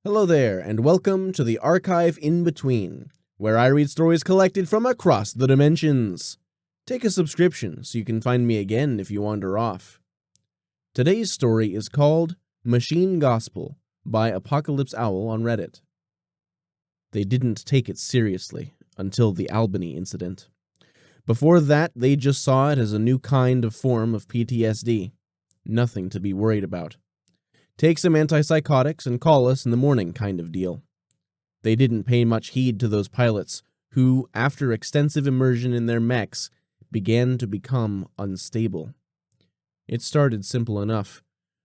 Hello there, and welcome to the Archive in Between, where I read stories collected from across the dimensions. Take a subscription so you can find me again if you wander off. Today's story is called Machine Gospel by ApocalypseOwl on Reddit. They didn't take it seriously until the Albany incident. Before that, they just saw it as a new kind of form of PTSD. Nothing to be worried about. Take some antipsychotics and call us in the morning kind of deal. They didn't pay much heed to those pilots who, after extensive immersion in their mechs, began to become unstable. It started simple enough.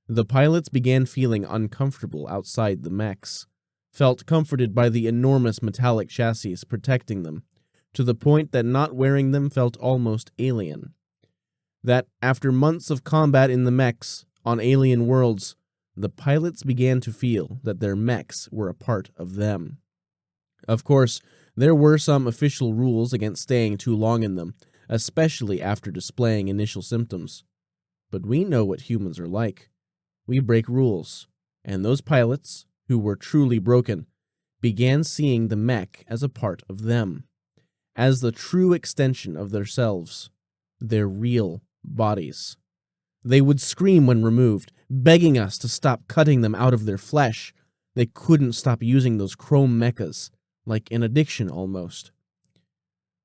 The pilots began feeling uncomfortable outside the mechs, felt comforted by the enormous metallic chassis protecting them, to the point that not wearing them felt almost alien. That after months of combat in the mechs, on alien worlds, the pilots began to feel that their mechs were a part of them. Of course, there were some official rules against staying too long in them, especially after displaying initial symptoms. But we know what humans are like. We break rules, and those pilots, who were truly broken, began seeing the mech as a part of them, as the true extension of themselves, their real bodies. They would scream when removed, begging us to stop cutting them out of their flesh. They couldn't stop using those chrome mechas, like an addiction almost.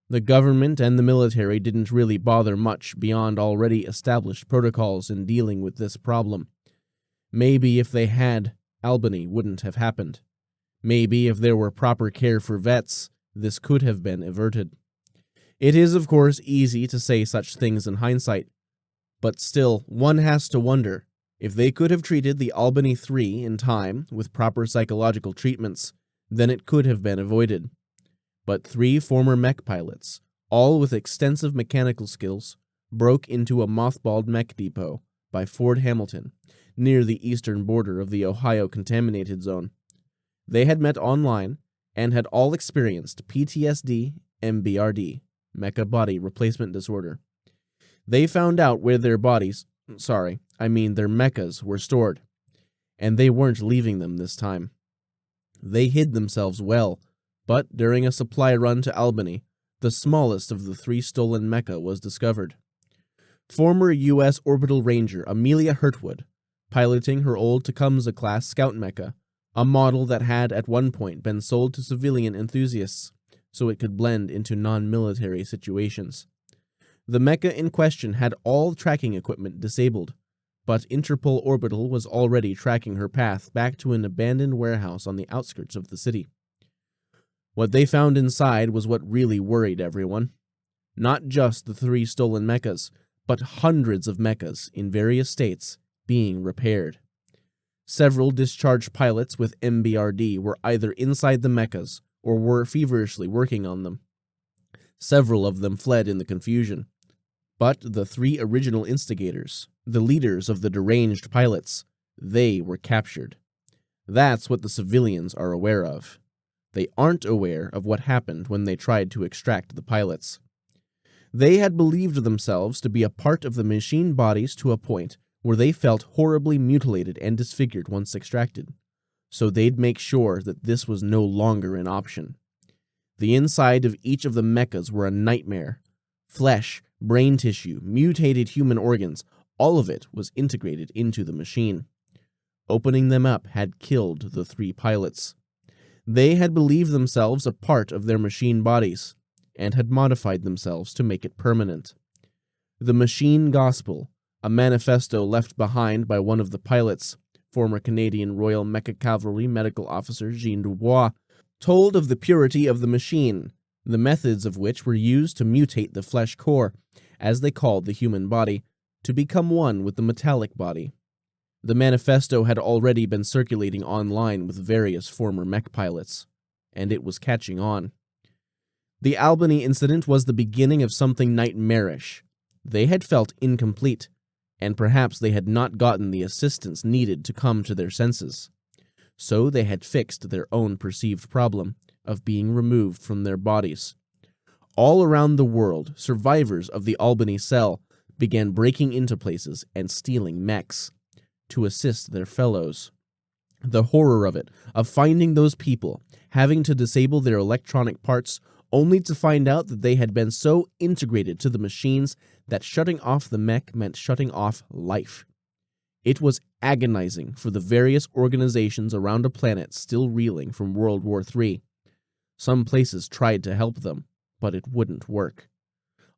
The government and the military didn't really bother much beyond already established protocols in dealing with this problem. Maybe if they had, Albany wouldn't have happened. Maybe if there were proper care for vets, this could have been averted. It is, of course, easy to say such things in hindsight, but still, one has to wonder, if they could have treated the Albany 3 in time with proper psychological treatments, then it could have been avoided. But 3 former mech pilots, all with extensive mechanical skills, broke into a mothballed mech depot by Fort Hamilton, near the eastern border of the Ohio Contaminated Zone. They had met online and had all experienced PTSD, MBRD, Mecha Body Replacement Disorder. They found out where their mechas were stored, and they weren't leaving them this time. They hid themselves well, but during a supply run to Albany, the smallest of the 3 stolen mecha was discovered. Former U.S. Orbital Ranger Amelia Hurtwood, piloting her old Tecumseh-class scout mecha, a model that had at one point been sold to civilian enthusiasts, so it could blend into non-military situations. The mecha in question had all tracking equipment disabled, but Interpol Orbital was already tracking her path back to an abandoned warehouse on the outskirts of the city. What they found inside was what really worried everyone. Not just the 3 stolen mechas, but hundreds of mechas in various states being repaired. Several discharged pilots with MBRD were either inside the mechas or were feverishly working on them. Several of them fled in the confusion. But the 3 original instigators, the leaders of the deranged pilots, they were captured. That's what the civilians are aware of. They aren't aware of what happened when they tried to extract the pilots. They had believed themselves to be a part of the machine bodies to a point where they felt horribly mutilated and disfigured once extracted, so they'd make sure that this was no longer an option. The inside of each of the mechas were a nightmare. Flesh, brain tissue, mutated human organs, all of it was integrated into the machine. Opening them up had killed the 3 pilots. They had believed themselves a part of their machine bodies, and had modified themselves to make it permanent. The Machine Gospel, a manifesto left behind by one of the pilots, former Canadian Royal Mecha Cavalry Medical Officer Jean Dubois, told of the purity of the machine, the methods of which were used to mutate the flesh core, as they called the human body, to become one with the metallic body. The manifesto had already been circulating online with various former mech pilots, and it was catching on. The Albany incident was the beginning of something nightmarish. They had felt incomplete, and perhaps they had not gotten the assistance needed to come to their senses. So they had fixed their own perceived problem of being removed from their bodies. All around the world, survivors of the Albany cell began breaking into places and stealing mechs to assist their fellows. The horror of it, of finding those people, having to disable their electronic parts, only to find out that they had been so integrated to the machines that shutting off the mech meant shutting off life. It was agonizing for the various organizations around a planet still reeling from World War III. Some places tried to help them, but it wouldn't work.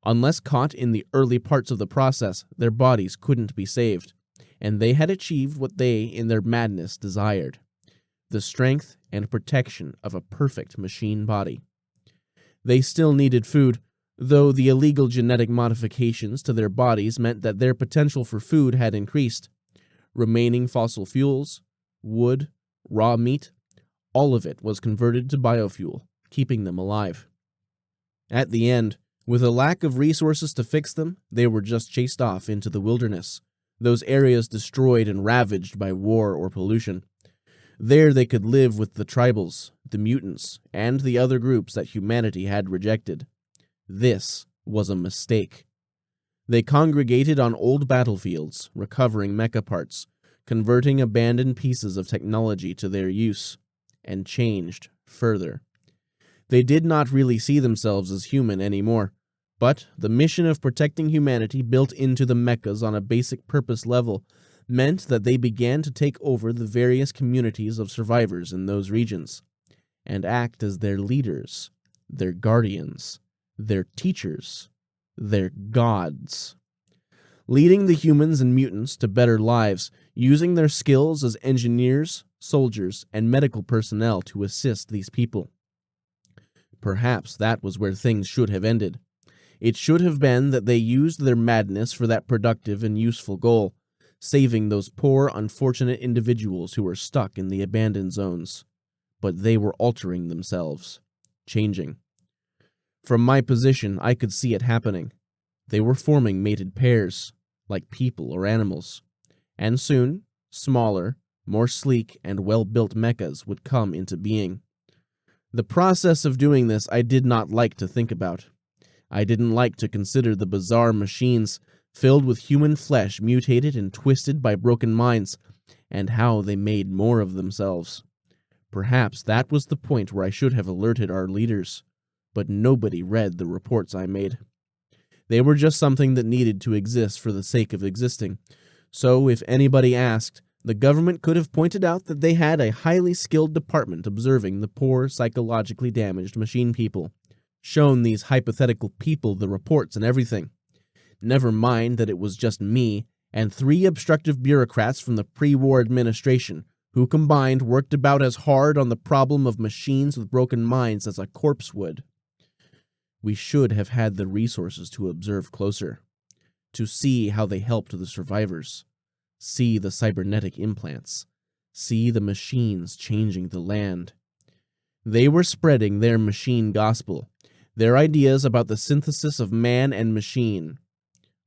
Unless caught in the early parts of the process, their bodies couldn't be saved, and they had achieved what they, in their madness, desired: the strength and protection of a perfect machine body. They still needed food, though the illegal genetic modifications to their bodies meant that their potential for food had increased. Remaining fossil fuels, wood, raw meat, all of it was converted to biofuel, keeping them alive. At the end, with a lack of resources to fix them, they were just chased off into the wilderness, those areas destroyed and ravaged by war or pollution. There they could live with the tribals, the mutants, and the other groups that humanity had rejected. This was a mistake. They congregated on old battlefields, recovering mecha parts, converting abandoned pieces of technology to their use, and changed further. They did not really see themselves as human anymore, but the mission of protecting humanity built into the mechas on a basic purpose level meant that they began to take over the various communities of survivors in those regions, and act as their leaders, their guardians, their teachers, their gods. Leading the humans and mutants to better lives, using their skills as engineers, soldiers, and medical personnel to assist these people. Perhaps that was where things should have ended. It should have been that they used their madness for that productive and useful goal, saving those poor, unfortunate individuals who were stuck in the abandoned zones. But they were altering themselves, changing. From my position, I could see it happening. They were forming mated pairs, like people or animals. And soon, smaller, more sleek and well-built mechas would come into being. The process of doing this I did not like to think about. I didn't like to consider the bizarre machines filled with human flesh mutated and twisted by broken minds, and how they made more of themselves. Perhaps that was the point where I should have alerted our leaders, but nobody read the reports I made. They were just something that needed to exist for the sake of existing, so if anybody asked, the government could have pointed out that they had a highly skilled department observing the poor, psychologically damaged machine people, shown these hypothetical people the reports and everything. Never mind that it was just me and 3 obstructive bureaucrats from the pre-war administration who combined worked about as hard on the problem of machines with broken minds as a corpse would. We should have had the resources to observe closer, to see how they helped the survivors, see the cybernetic implants, see the machines changing the land. They were spreading their machine gospel, their ideas about the synthesis of man and machine.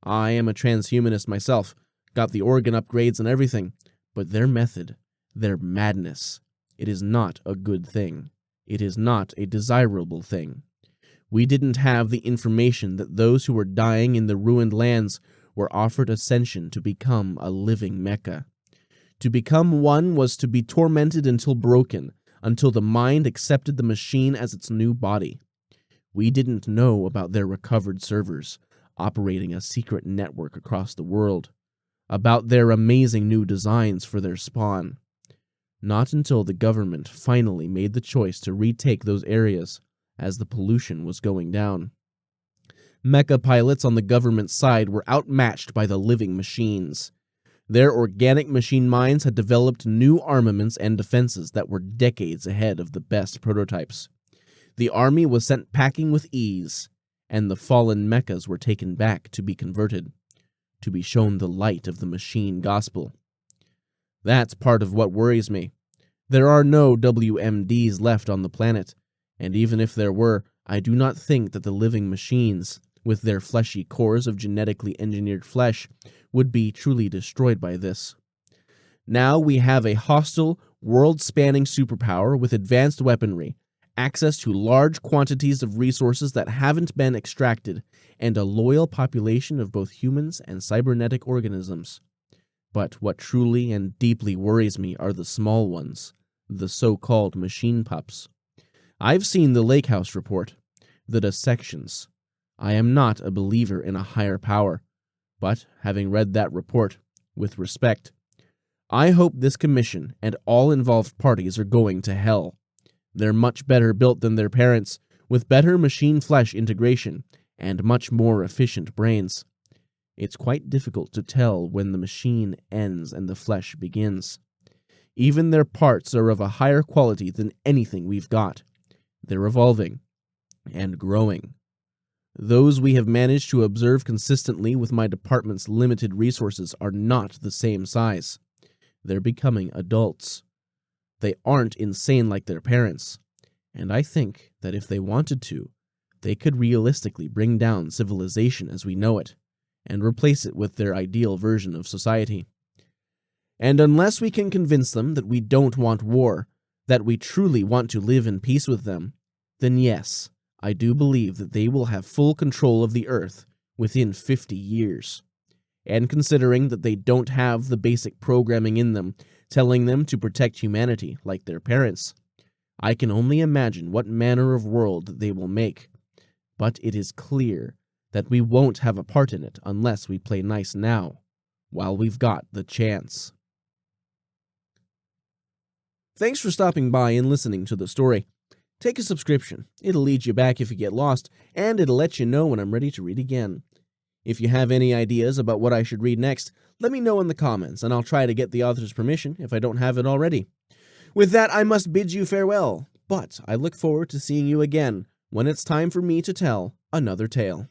I am a transhumanist myself, got the organ upgrades and everything, but their method, their madness, it is not a good thing. It is not a desirable thing. We didn't have the information that those who were dying in the ruined lands were offered ascension to become a living mecha. To become one was to be tormented until broken, until the mind accepted the machine as its new body. We didn't know about their recovered servers, operating a secret network across the world, about their amazing new designs for their spawn. Not until the government finally made the choice to retake those areas as the pollution was going down. Mecha pilots on the government side were outmatched by the living machines. Their organic machine minds had developed new armaments and defenses that were decades ahead of the best prototypes. The army was sent packing with ease, and the fallen mechas were taken back to be converted, to be shown the light of the machine gospel. That's part of what worries me. There are no WMDs left on the planet, and even if there were, I do not think that the living machines, with their fleshy cores of genetically engineered flesh, would be truly destroyed by this. Now we have a hostile, world-spanning superpower with advanced weaponry, access to large quantities of resources that haven't been extracted, and a loyal population of both humans and cybernetic organisms. But what truly and deeply worries me are the small ones, the so-called machine pups. I've seen the Lake House report, the dissections. I am not a believer in a higher power, but having read that report, with respect, I hope this commission and all involved parties are going to hell. They're much better built than their parents, with better machine-flesh integration and much more efficient brains. It's quite difficult to tell when the machine ends and the flesh begins. Even their parts are of a higher quality than anything we've got. They're evolving and growing. Those we have managed to observe consistently with my department's limited resources are not the same size. They're becoming adults. They aren't insane like their parents, and I think that if they wanted to, they could realistically bring down civilization as we know it, and replace it with their ideal version of society. And unless we can convince them that we don't want war, that we truly want to live in peace with them, then yes, I do believe that they will have full control of the Earth within 50 years. And considering that they don't have the basic programming in them telling them to protect humanity like their parents, I can only imagine what manner of world they will make. But it is clear that we won't have a part in it unless we play nice now, while we've got the chance. Thanks for stopping by and listening to the story. Take a subscription. It'll lead you back if you get lost, and it'll let you know when I'm ready to read again. If you have any ideas about what I should read next, let me know in the comments, and I'll try to get the author's permission if I don't have it already. With that, I must bid you farewell, but I look forward to seeing you again when it's time for me to tell another tale.